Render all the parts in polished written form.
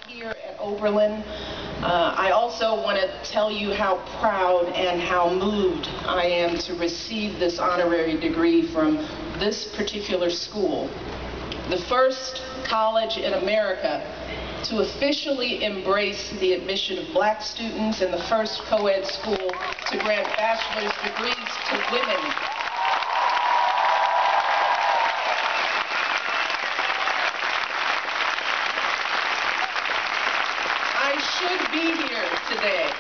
here at Oberlin. I also want to tell you how proud and how moved I am to receive this honorary degree from this particular school. The first college in America to officially embrace the admission of black students and the first co-ed school to grant bachelor's degrees to women. I should be here today.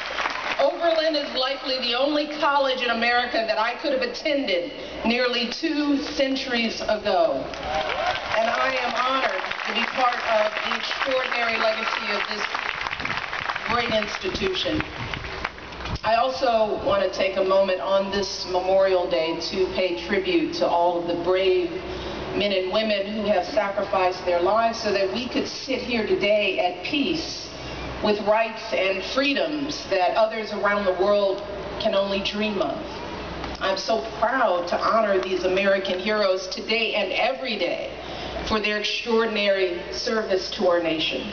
Oberlin is likely the only college in America that I could have attended nearly 2 centuries ago. And I am honored to be part of the extraordinary legacy of this great institution. I also want to take a moment on this Memorial Day to pay tribute to all of the brave men and women who have sacrificed their lives so that we could sit here today at peace with rights and freedoms that others around the world can only dream of. I'm so proud to honor these American heroes today and every day for their extraordinary service to our nation.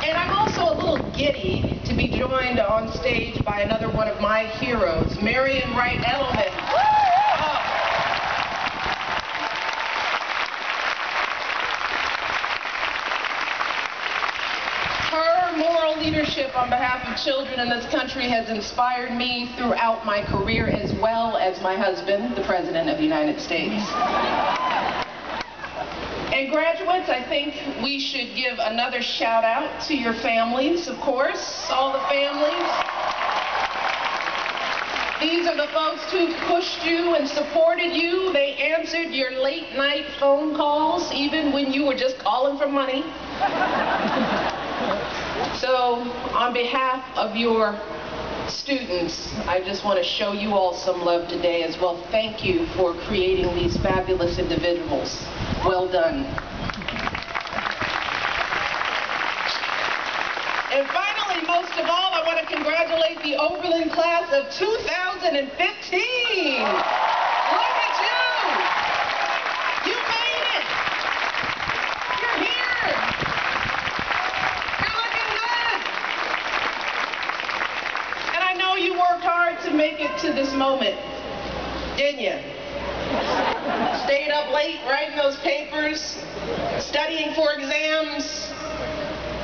And I'm also a little giddy to be joined on stage by another one of my heroes, Marian Wright Edelman. Her moral leadership on behalf of children in this country has inspired me throughout my career, as well as my husband, the President of the United States. And graduates, I think we should give another shout out to your families, of course, all the families. These are the folks who pushed you and supported you. They answered your late night phone calls, even when you were just calling for money. So, on behalf of your students, I just want to show you all some love today as well. Thank you for creating these fabulous individuals. Well done. And finally, most of all, I want to congratulate the Oberlin class of 2015. Look at you! You made it! You're here! You're looking good! And I know you worked hard to make it to this moment, didn't you? Stayed up late writing those papers, studying for exams,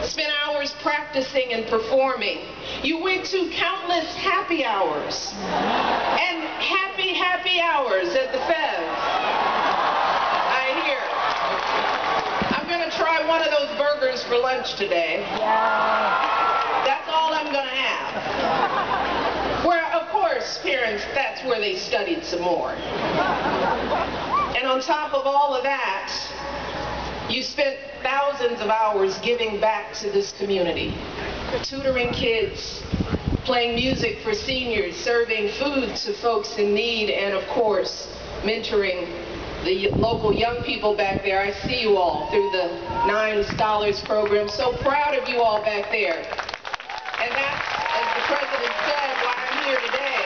spent hours practicing and performing. You went to countless happy hours and happy hours at the Fev. I hear. I'm going to try one of those burgers for lunch today. That's all I'm going to have. Where, of course, parents, that's where they studied some more. And on top of all of that, you spent thousands of hours giving back to this community, tutoring kids, playing music for seniors, serving food to folks in need, and of course, mentoring the local young people back there. I see you all through the 9 Scholars program. So proud of you all back there. And that's, as the President said, why I'm here today.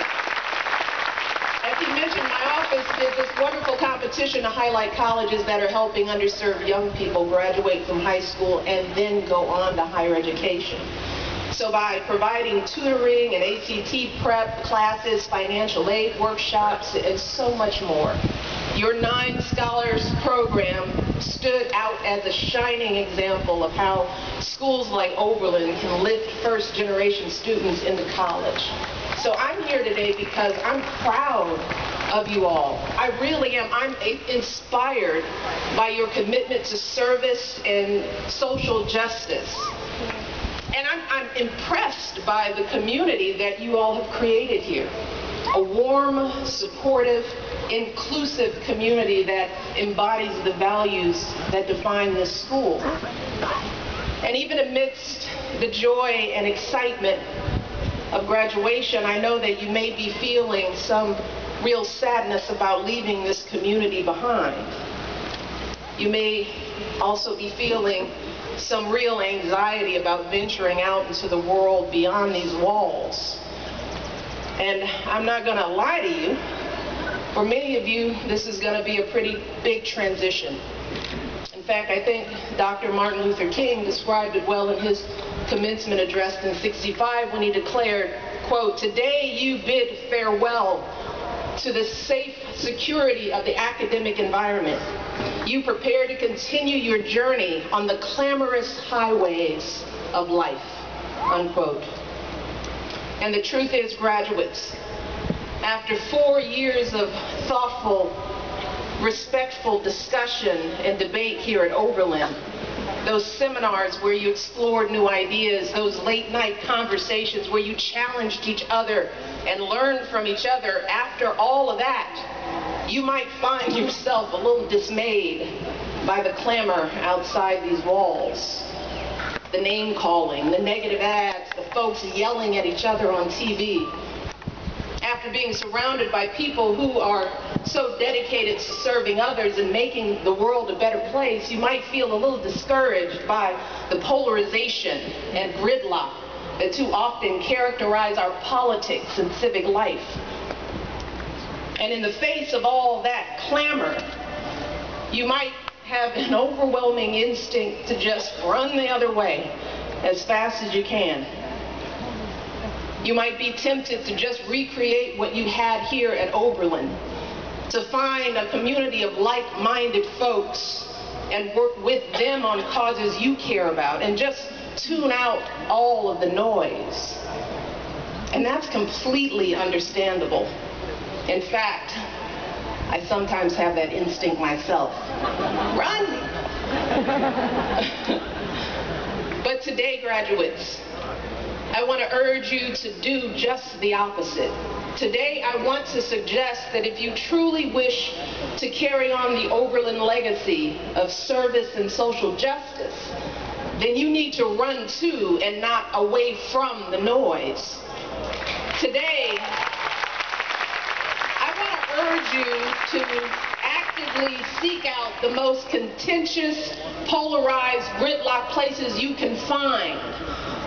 As he mentioned, my office did this wonderful competition to highlight colleges that are helping underserved young people graduate from high school and then go on to higher education. So by providing tutoring and ACT prep classes, financial aid workshops, and so much more, your 9 Scholars program stood out as a shining example of how schools like Oberlin can lift first-generation students into college. So I'm here today because I'm proud of you all. I really am. I'm inspired by your commitment to service and social justice. And I'm impressed by the community that you all have created here. A warm, supportive, inclusive community that embodies the values that define this school. And even amidst the joy and excitement of graduation, I know that you may be feeling some real sadness about leaving this community behind. You may also be feeling some real anxiety about venturing out into the world beyond these walls. And I'm not going to lie to you, For many of you, this is going to be a pretty big transition. In fact, I think Dr. Martin Luther King described it well in his commencement address in '65 when he declared, quote, "Today you bid farewell to the safe security of the academic environment. You prepare to continue your journey on the clamorous highways of life," unquote. And the truth is, graduates, after 4 years of thoughtful, respectful discussion and debate here at Oberlin, those seminars where you explored new ideas, those late night conversations where you challenged each other and learned from each other, after all of that, you might find yourself a little dismayed by the clamor outside these walls. The name calling, the negative ads, the folks yelling at each other on TV. After being surrounded by people who are so dedicated to serving others and making the world a better place, you might feel a little discouraged by the polarization and gridlock that too often characterize our politics and civic life. And in the face of all that clamor, you might have an overwhelming instinct to just run the other way as fast as you can. You might be tempted to just recreate what you had here at Oberlin, to find a community of like-minded folks and work with them on causes you care about, and just tune out all of the noise. And that's completely understandable. In fact, I sometimes have that instinct myself. Run! But today, graduates, I want to urge you to do just the opposite. Today, I want to suggest that if you truly wish to carry on the Oberlin legacy of service and social justice, then you need to run to and not away from the noise. Today, I want to urge you to actively seek out the most contentious, polarized, gridlock places you can find.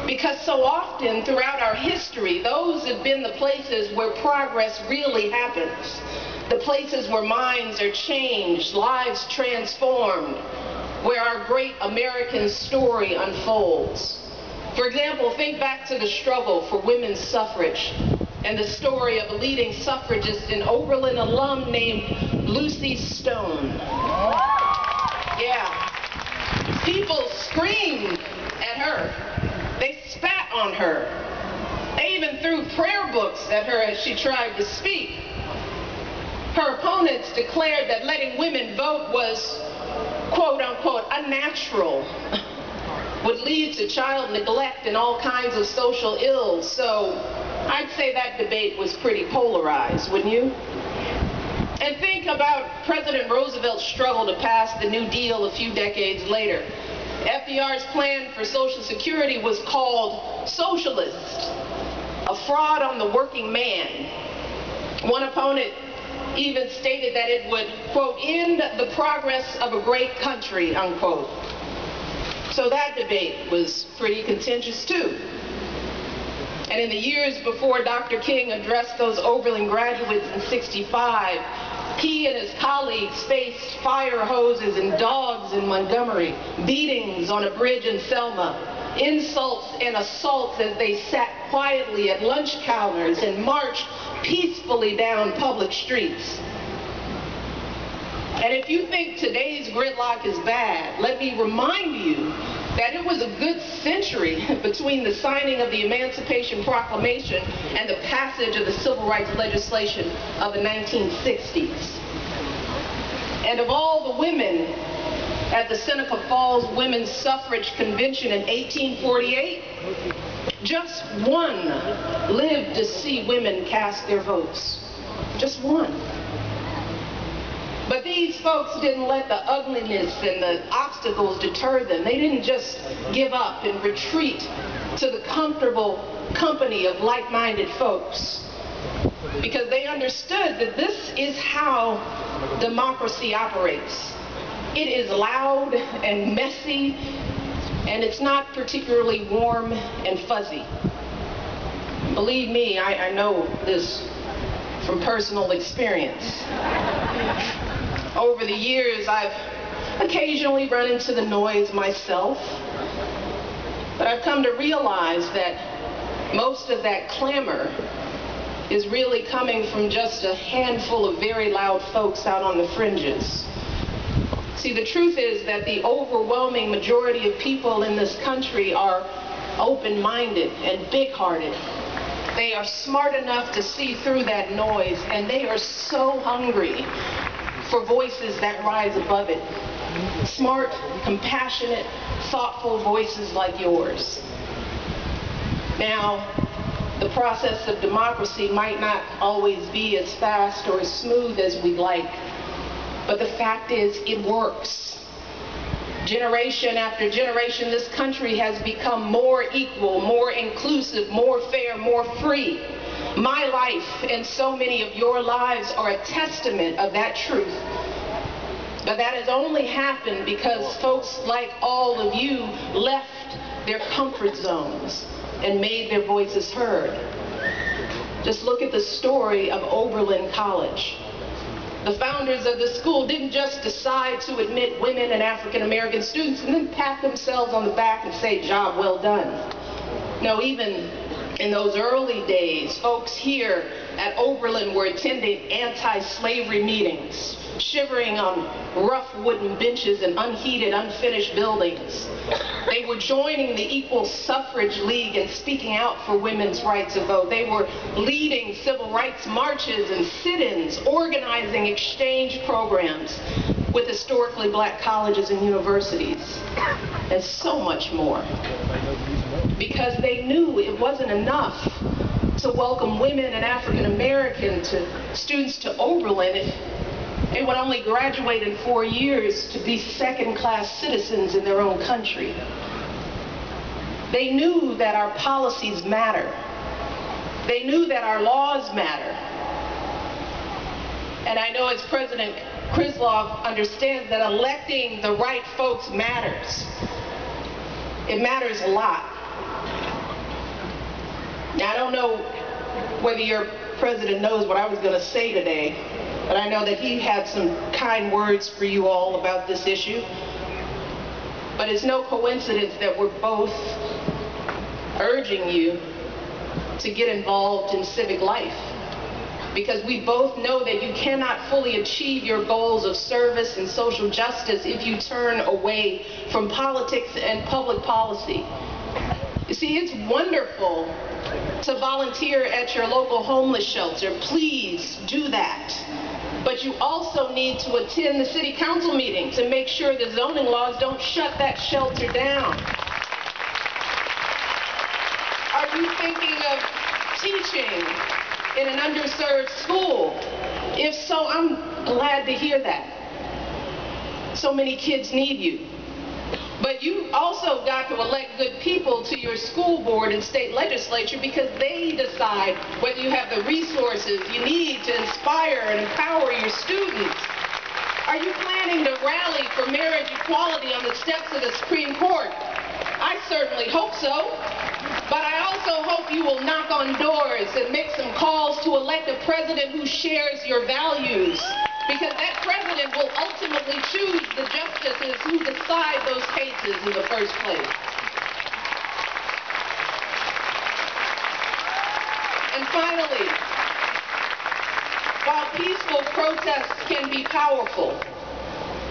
Because so often throughout our history, those have been the places where progress really happens. The places where minds are changed, lives transformed, where our great American story unfolds. For example, think back to the struggle for women's suffrage and the story of a leading suffragist and Oberlin alum named Lucy Stone. Yeah. People screamed at her. They spat on her. They even threw prayer books at her as she tried to speak. Her opponents declared that letting women vote was, quote unquote, unnatural, would lead to child neglect and all kinds of social ills. So I'd say that debate was pretty polarized, wouldn't you? And think about President Roosevelt's struggle to pass the New Deal a few decades later. FDR's plan for Social Security was called socialist, a fraud on the working man. One opponent even stated that it would, quote, end the progress of a great country, unquote. So that debate was pretty contentious too. And in the years before Dr. King addressed those Oberlin graduates in '65, he and his colleagues faced fire hoses and dogs in Montgomery, beatings on a bridge in Selma, insults and assaults as they sat quietly at lunch counters and marched peacefully down public streets. And if you think today's gridlock is bad, let me remind you that it was a good century between the signing of the Emancipation Proclamation and the passage of the civil rights legislation of the 1960s. And of all the women at the Seneca Falls Women's Suffrage Convention in 1848, just one lived to see women cast their votes. Just one. But these folks didn't let the ugliness and the obstacles deter them. They didn't just give up and retreat to the comfortable company of like-minded folks, because they understood that this is how democracy operates. It is loud and messy, and it's not particularly warm and fuzzy. Believe me, I know this from personal experience. Over the years, I've occasionally run into the noise myself, but I've come to realize that most of that clamor is really coming from just a handful of very loud folks out on the fringes. See, the truth is that the overwhelming majority of people in this country are open-minded and big-hearted. They are smart enough to see through that noise, and they are so hungry for voices that rise above it. Smart, compassionate, thoughtful voices like yours. Now, the process of democracy might not always be as fast or as smooth as we'd like, but the fact is, it works. Generation after generation, this country has become more equal, more inclusive, more fair, more free. My life and so many of your lives are a testament of that truth. But that has only happened because folks like all of you left their comfort zones and made their voices heard. Just look at the story of Oberlin College. The founders of the school didn't just decide to admit women and African American students and then pat themselves on the back and say, job well done. No, even in those early days, folks here at Oberlin were attending anti-slavery meetings, shivering on rough wooden benches in unheated, unfinished buildings. They were joining the Equal Suffrage League and speaking out for women's right to vote. They were leading civil rights marches and sit-ins, organizing exchange programs with historically black colleges and universities, and so much more. Because they knew it wasn't enough to welcome women and African American students to Oberlin if they would only graduate in 4 years to be second-class citizens in their own country. They knew that our policies matter. They knew that our laws matter. And I know as President Krisloff understands that electing the right folks matters. It matters a lot. Now, I don't know whether your president knows what I was going to say today, but I know that he had some kind words for you all about this issue. But it's no coincidence that we're both urging you to get involved in civic life, because we both know that you cannot fully achieve your goals of service and social justice if you turn away from politics and public policy. You see, it's wonderful to volunteer at your local homeless shelter. Please do that. But you also need to attend the city council meetings and make sure the zoning laws don't shut that shelter down. Are you thinking of teaching in an underserved school? If so, I'm glad to hear that. So many kids need you. But you also got to elect good people to your school board and state legislature, because they decide whether you have the resources you need to inspire and empower your students. Are you planning to rally for marriage equality on the steps of the Supreme Court? I certainly hope so. But I also hope you will knock on doors and make some calls to elect a president who shares your values, because that president will ultimately choose the justices who decide those cases in the first place. And finally, while peaceful protests can be powerful,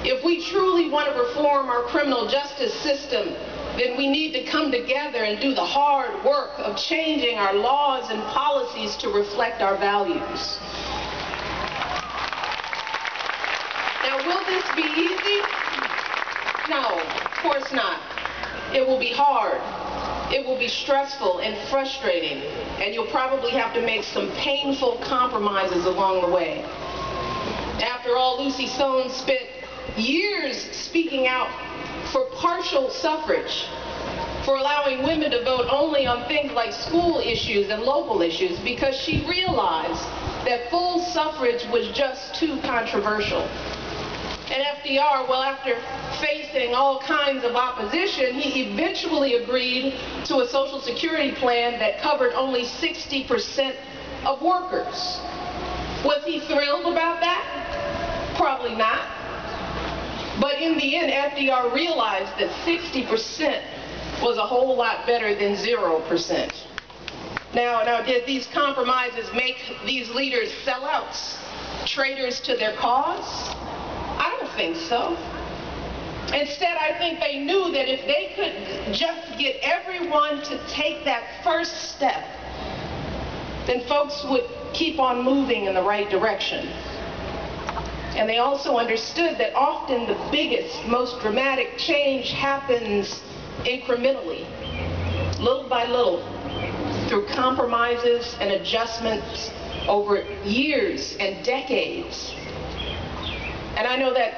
if we truly want to reform our criminal justice system, then we need to come together and do the hard work of changing our laws and policies to reflect our values. Now, will this be easy? No, of course not. It will be hard. It will be stressful and frustrating, and you'll probably have to make some painful compromises along the way. After all, Lucy Soane spent years speaking out for partial suffrage, for allowing women to vote only on things like school issues and local issues, because she realized that full suffrage was just too controversial. And FDR, well, after facing all kinds of opposition, he eventually agreed to a Social Security plan that covered only 60% of workers. Was he thrilled about that? Probably not. But in the end, FDR realized that 60% was a whole lot better than 0%. Now, did these compromises make these leaders sellouts, traitors to their cause? I don't think so. Instead, I think they knew that if they could just get everyone to take that first step, then folks would keep on moving in the right direction. And they also understood that often the biggest, most dramatic change happens incrementally, little by little, through compromises and adjustments over years and decades. And I know that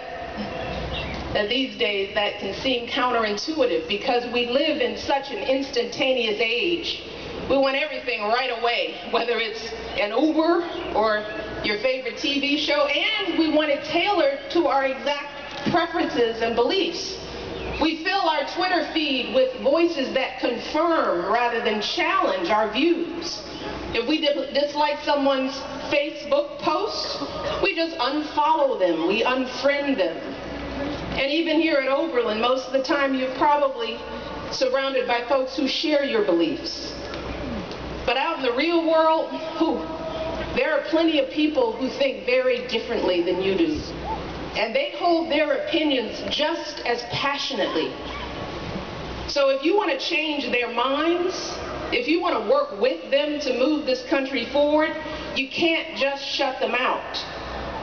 these days that can seem counterintuitive because we live in such an instantaneous age. We want everything right away, whether it's an Uber or your favorite TV show, and we want it tailored to our exact preferences and beliefs. We fill our Twitter feed with voices that confirm rather than challenge our views. If we dislike someone's Facebook post, we just unfollow them, we unfriend them. And even here at Oberlin, most of the time you're probably surrounded by folks who share your beliefs. But out in the real world, there are plenty of people who think very differently than you do. And they hold their opinions just as passionately. So if you want to change their minds, if you want to work with them to move this country forward, you can't just shut them out.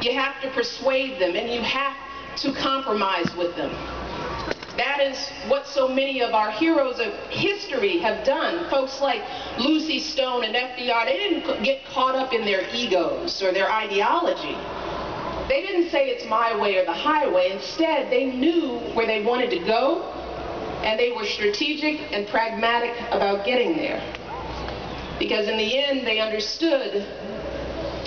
You have to persuade them, and you have to compromise with them. That is what so many of our heroes of history have done. Folks like Lucy Stone and FDR, they didn't get caught up in their egos or their ideology. They didn't say it's my way or the highway. Instead, they knew where they wanted to go, and they were strategic and pragmatic about getting there. Because in the end, they understood,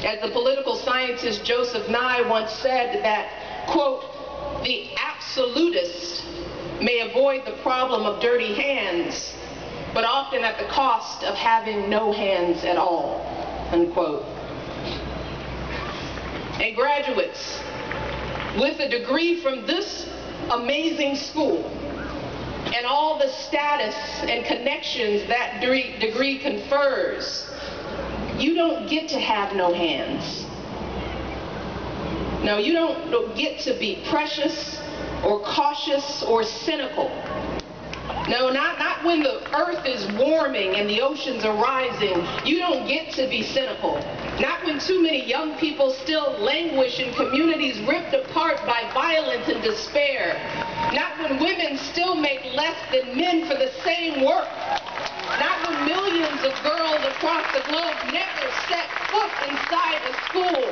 as the political scientist Joseph Nye once said, that, quote, the absolutist may avoid the problem of dirty hands, but often at the cost of having no hands at all, unquote. And graduates, with a degree from this amazing school and all the status and connections that degree confers, you don't get to have no hands. No, you don't get to be precious or cautious or cynical. No, not when the earth is warming and the oceans are rising. You don't get to be cynical. Not when too many young people still languish in communities ripped apart by violence and despair. Not when women still make less than men for the same work. Not when millions of girls across the globe never set foot inside a school.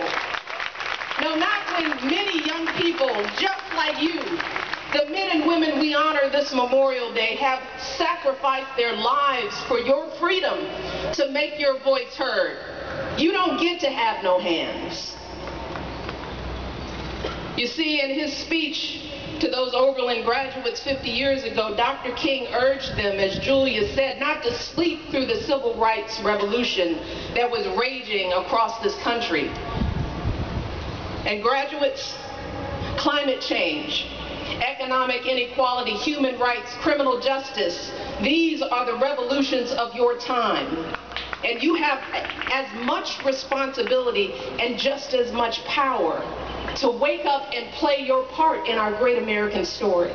No, not when many young people, just like you, the men and women we honor this Memorial Day, have sacrificed their lives for your freedom to make your voice heard. You don't get to have no hands. You see, in his speech to those Oberlin graduates 50 years ago, Dr. King urged them, as Julia said, not to sleep through the civil rights revolution that was raging across this country. And graduates, climate change, economic inequality, human rights, criminal justice, these are the revolutions of your time. And you have as much responsibility and just as much power to wake up and play your part in our great American story.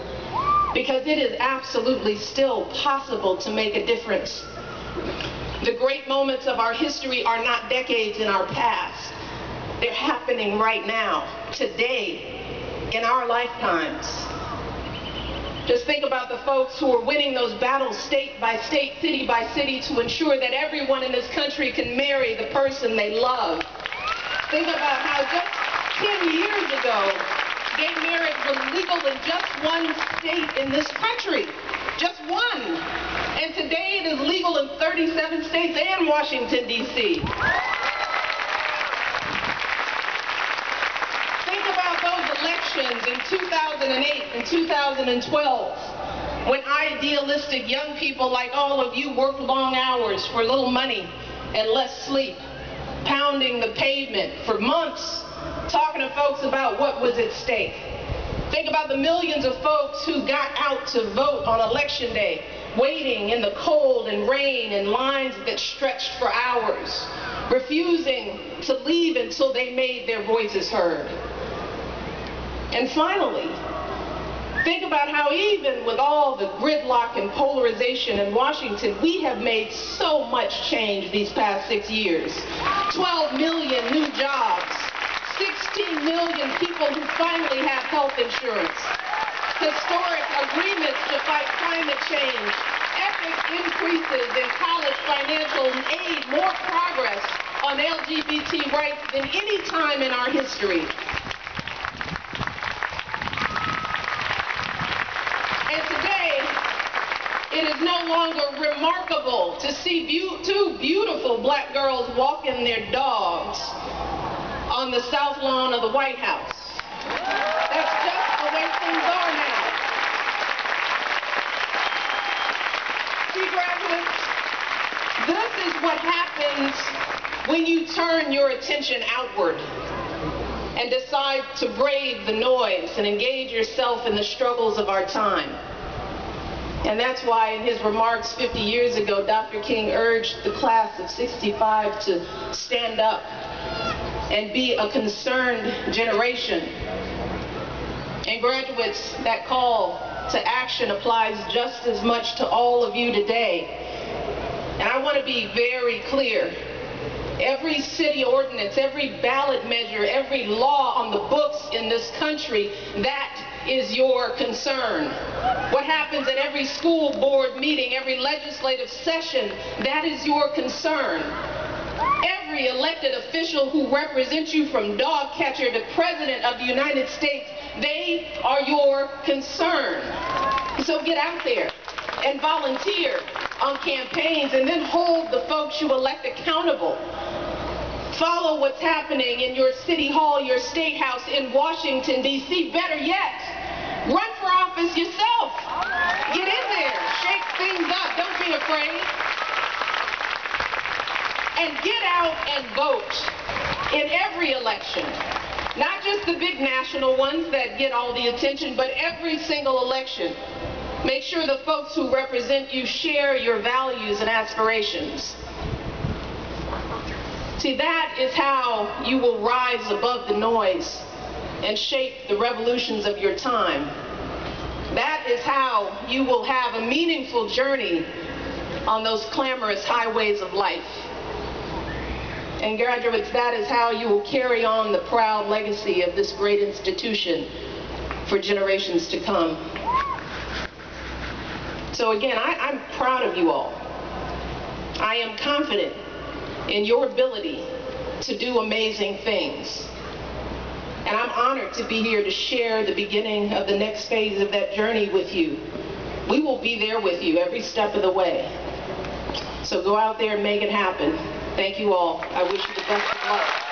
Because it is absolutely still possible to make a difference. The great moments of our history are not decades in our past. They're happening right now, today, in our lifetimes. Just think about the folks who are winning those battles state by state, city by city, to ensure that everyone in this country can marry the person they love. Think about how just 10 years ago, gay marriage was legal in just one state in this country. Just one. And today it is legal in 37 states and Washington, D.C. Elections in 2008 and 2012, when idealistic young people like all of you worked long hours for little money and less sleep. pounding the pavement for months, talking to folks about what was at stake. Think about the millions of folks who got out to vote on Election Day, waiting in the cold and rain in lines that stretched for hours, refusing to leave until they made their voices heard. And finally, think about how even with all the gridlock and polarization in Washington, we have made so much change these past 6 years. 12 million new jobs, 16 million people who finally have health insurance, historic agreements to fight climate change, epic increases in college financial aid, more progress on LGBT rights than any time in our history. And today, it is no longer remarkable to see two beautiful black girls walking their dogs on the south lawn of the White House. That's just the way things are now. See, graduates, this is what happens when you turn your attention outward and decide to brave the noise and engage yourself in the struggles of our time. And that's why in his remarks 50 years ago, Dr. King urged the class of '65 to stand up and be a concerned generation. And graduates, that call to action applies just as much to all of you today. And I want to be very clear. Every city ordinance, every ballot measure, every law on the books in this country, that is your concern. What happens at every school board meeting, every legislative session, that is your concern. Every elected official who represents you from dog catcher to President of the United States, they are your concern. So get out there and volunteer on campaigns and then hold the folks you elect accountable. Follow what's happening in your city hall, your state house in Washington, D.C. Better yet, run for office yourself. Get in there, shake things up, don't be afraid. And get out and vote in every election. Not just the big national ones that get all the attention, but every single election. Make sure the folks who represent you share your values and aspirations. See, that is how you will rise above the noise and shape the revolutions of your time. That is how you will have a meaningful journey on those clamorous highways of life. And graduates, that is how you will carry on the proud legacy of this great institution for generations to come. So again, I'm proud of you all. I am confident in your ability to do amazing things. And I'm honored to be here to share the beginning of the next phase of that journey with you. We will be there with you every step of the way. So go out there and make it happen. Thank you all. I wish you the best of luck.